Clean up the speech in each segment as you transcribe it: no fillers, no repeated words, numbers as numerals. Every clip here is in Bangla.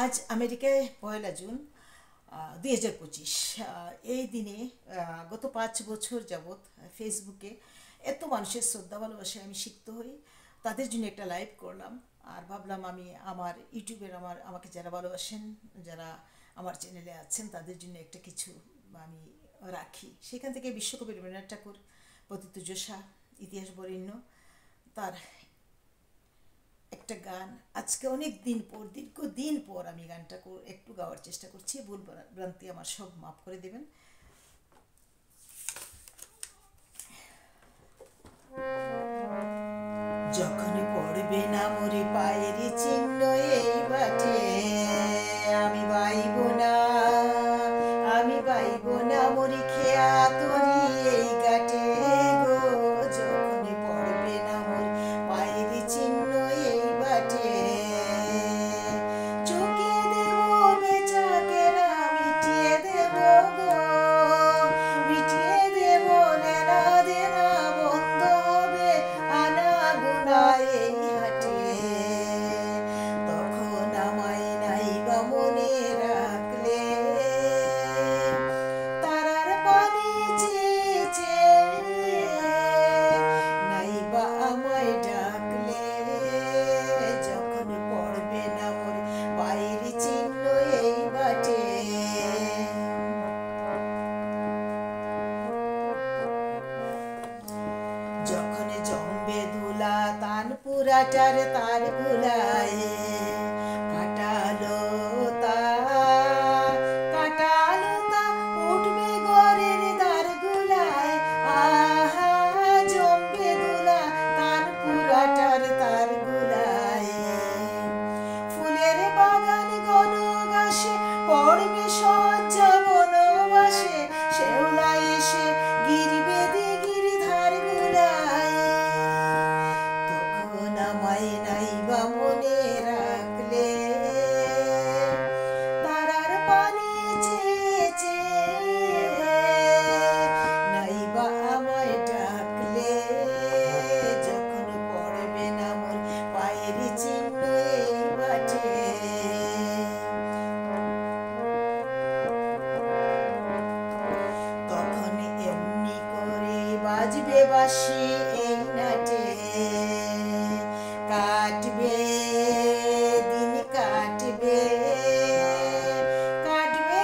আজ আমেরিকায় 1 জুন 2025। এই দিনে গত 5 বছর যাবৎ ফেসবুকে এত মানুষের শ্রদ্ধা ভালোবাসা আমি শিখতে হই। তাদের জন্য একটা লাইভ করলাম আর ভাবলাম আমি আমার ইউটিউবের আমাকে যারা ভালোবাসেন, যারা আমার চ্যানেলে আছেন, তাদের জন্য একটা কিছু আমি রাখি। সেখান থেকে বিশ্বকবি রবীন্দ্রনাথ ঠাকুর প্রথিতযশা ইতিহাস বরেণ্য তার একটা গান আজকে অনেক দিন পর, দীর্ঘদিন পর আমি গানটা একটু গাওয়ার চেষ্টা করছি। ভুল ভ্রান্তি আমার সব মাফ করে দেবেন। যখন পড়বে না মোরে পায়ের চিহ্ন এই বাটে, আমি বাইব না মরি খেয়া তরি এই গাটে গো। যখন পড়বে না মোর পায়ের চিহ্ন এই বাটে, চুকিয়ে দেব বেচা কেনা মিটিয়ে দেব গো, মিটিয়ে দেব নেনা দেনা বন্ধ হবে আনা গোনা এই হাটে। তখন আমায় নাই বা মনে রাখলে, তারার পানি চেয়েছে নাই বা আমায় ডাকলে। যখন পড়বে না মোর পায়ের চিহ্ন এই বাটে, যখন জম্বে ধুলা তান পুরাটার তার ভুলায়, কাটালো তা উঠবে ঘরের দ্বার গুলায়। আহা জম্বে ধুলা তান পুরাটার তার গুলায়, ফুলের বাগান ঘন ঘাসে পড়বে সজ্জা বনবাসে, শেওলা এসে গিরবে দিঘির ধার গুলায়। তখন আমায় নাই বা মনে রাখলে, তারার পানি চেয়েছে নাই বা আমায় ডাকলে। যখন পড়বে না মোর পায়ের চিহ্ন এই বাটে, তখন এমনি করে বাজবে বাঁশি এই নাটে। কাটবে দিন কাটবে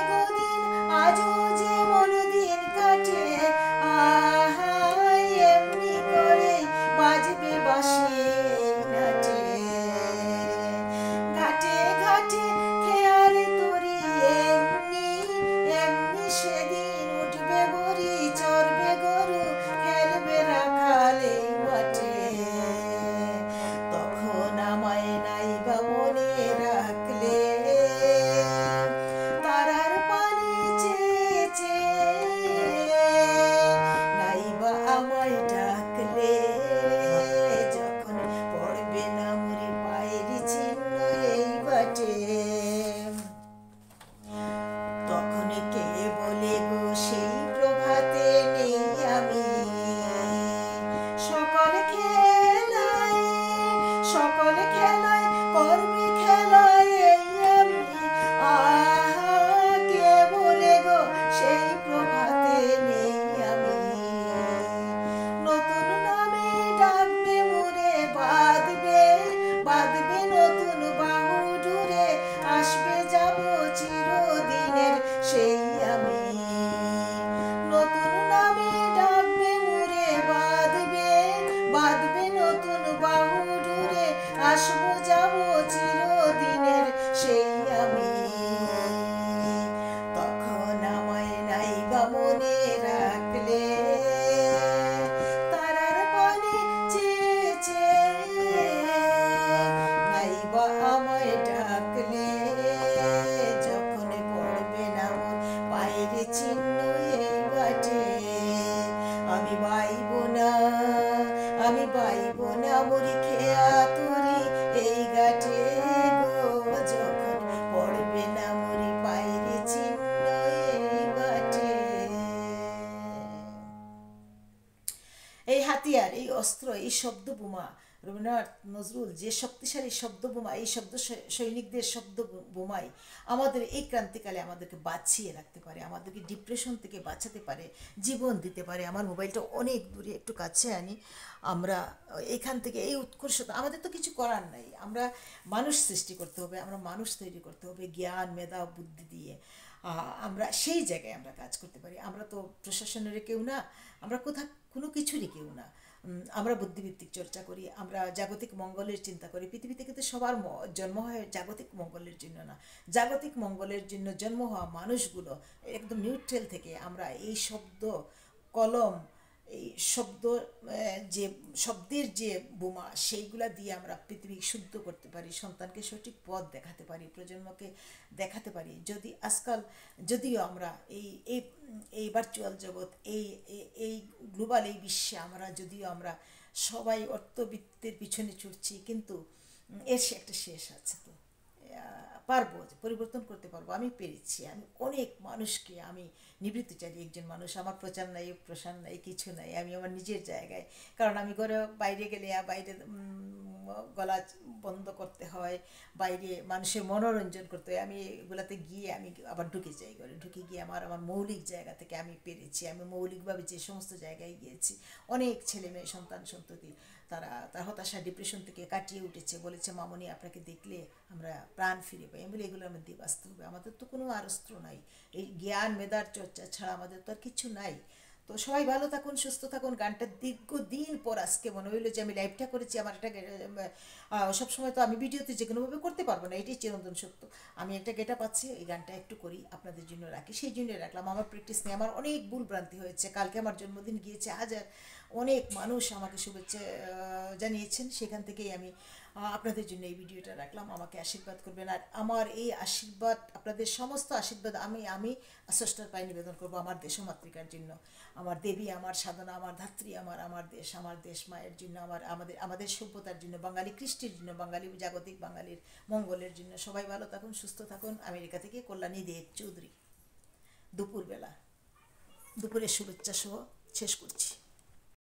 গদিন, আজও যেমন দিন কাটে। আহা এমনি করে বাজবে বাঁশি এই নাটে। ঘাটে ঘাটে খেয়ার তরি এমনি এমনি সেদিন উঠবে বড়ি, চড়বে গরু, খেলবে রাখাল এই মাঠে। তখন আমায় নাই বা মনে রাখলে, তারার পানি চেয়েছে নাই বা আমায় ডাকলে। যখন পড়বে না মোরে পায়ের চিহ্ন এই বাটে, তখন কে বলে গো সেই প্রভাতে নেই আমি। সকল খেলায় কর্মে খেলায় এই আমি। আহা কে বলে গো সেই প্রভাতে নেই আমি। নতুন নামে ডাকবে মোরে, বাঁধবে নতুন বাহু ডুরে, আসবে যাব চিরদিনের সেই আমি। নতুন নামে ডাকবে মোরে, বাঁধবে নতুন বাহু ডুরে, আসবো যাব চিরদিনের সেই আমি। তখন আমায় নাই বা মনে রাখলে, তারার পানি চেয়েছে নাই বা আমায় ডাকলে। যখন পড়বে না মোর পায়ের চিহ্ন এই বাটে, আমি বাইব না মরি খেয়া তরি এই গাটে গো। যখন পড়বে না মরি পায়ের চিহ্ন এই বাটে। এই হাতিয়ার, এই অস্ত্র, এই শব্দ বোমা রবীন্দ্রনাথ নজরুল যে শক্তিশালী শব্দ বোমা, এই শব্দ সৈনিকদের শব্দ বোমাই আমাদের এই ক্রান্তিকালে আমাদেরকে বাঁচিয়ে রাখতে পারে, আমাদেরকে ডিপ্রেশন থেকে বাঁচাতে পারে, জীবন দিতে পারে। আমার মোবাইলটা অনেক দূরে, একটু কাছে আনি। আমরা এখান থেকে এই উৎকর্ষতা, আমাদের তো কিছু করার নাই, আমরা মানুষ সৃষ্টি করতে হবে, আমরা মানুষ তৈরি করতে হবে জ্ঞান মেধা বুদ্ধি দিয়ে। আমরা সেই জায়গায় আমরা কাজ করতে পারি। আমরা তো প্রশাসনের কেউ না, আমরা কোনো কিছুরই কেউ না। আমরা বুদ্ধিভিত্তিক চর্চা করি, আমরা জাগতিক মঙ্গলের চিন্তা করি। পৃথিবীতে কিন্তু সবার জন্ম হয় জাগতিক মঙ্গলের জন্য না, জাগতিক মঙ্গলের জন্য জন্ম হওয়া মানুষগুলো একদম নিউট্রাল থেকে আমরা এই শব্দ কলম, এই শব্দ যে শব্দের যে বোমা, সেইগুলা দিয়ে আমরা পৃথিবী শুদ্ধ করতে পারি, সন্তানকে সঠিক পথ দেখাতে পারি, প্রজন্মকে দেখাতে পারি। যদি আজকাল যদিও আমরা এই এই এই ভার্চুয়াল জগৎ, এই গ্লোবাল এই বিশ্বে আমরা যদিও আমরা সবাই অর্থবিত্তের পিছনে ছুটছি, কিন্তু এর একটা শেষ আছে। তো পারবো, পরিবর্তন করতে পারবো, আমি পেরেছি। আমি অনেক মানুষকে আমি নিবৃত্তিচারী একজন মানুষ, আমার প্রচার নাই প্রসার নাই কিছু নাই, আমি আমার নিজের জায়গায়। কারণ আমি ঘরে বাইরে গেলে বাইরে গলা বন্ধ করতে হয়, বাইরে মানুষের মনোরঞ্জন করতে হয়, আমি এগুলাতে গিয়ে আমি আবার ঢুকে যাই, ঘরে ঢুকে গিয়ে আমার মৌলিক জায়গা থেকে আমি পেরেছি। আমি মৌলিকভাবে যে সমস্ত জায়গায় গিয়েছি, অনেক ছেলে মেয়ে সন্তান সন্ততি তার হতাশা ডিপ্রেশন থেকে কাটিয়ে উঠেছে, বলেছে মামনি আপনাকে দেখলে আমরা প্রাণ ফিরে পাই। আমি বলি এগুলোর মধ্যে বাঁচতে হবে, আমাদের তো কোনো আর অস্ত্র নাই, এই জ্ঞান মেধার চর্চা ছাড়া আমাদের তো আর কিছু নাই। তো সবাই ভালো থাকুন, সুস্থ থাকুন। গানটা দীর্ঘদিন পর আজকে মনে হইলো যে আমি লাইভটা করেছি। আমার একটা সবসময় তো আমি ভিডিওতে যে কোনোভাবে করতে পারবো না, এটাই চিরন্তন সত্য। আমি একটা গেটা পাচ্ছি, এই গানটা একটু করি, আপনাদের জন্য রাখি, সেই জন্য রাখলাম। আমার প্র্যাকটিস নেই, আমার অনেক ভুল ভ্রান্তি হয়েছে। কালকে আমার জন্মদিন গিয়েছে, হাজার অনেক মানুষ আমাকে শুভেচ্ছা জানিয়েছেন, সেখান থেকেই আমি আপনাদের জন্য এই ভিডিওটা রাখলাম। আমাকে আশীর্বাদ করবেন, আর আমার এই আশীর্বাদ, আপনাদের সমস্ত আশীর্বাদ আমি স্রষ্টার পায়ে নিবেদন করবো আমার দেশমাতৃকার জন্য, আমার দেবী, আমার সাধনা, আমার ধাত্রী, আমার দেশ মায়ের জন্য, আমাদের সভ্যতার জন্য, বাঙালি কৃষ্টির জন্য, বাঙালি জাগতিক বাঙালির মঙ্গলের জন্য। সবাই ভালো থাকুন, সুস্থ থাকুন। আমেরিকা থেকে কল্যাণী দেব চৌধুরী। দুপুরের শুভেচ্ছা সহ শেষ করছি।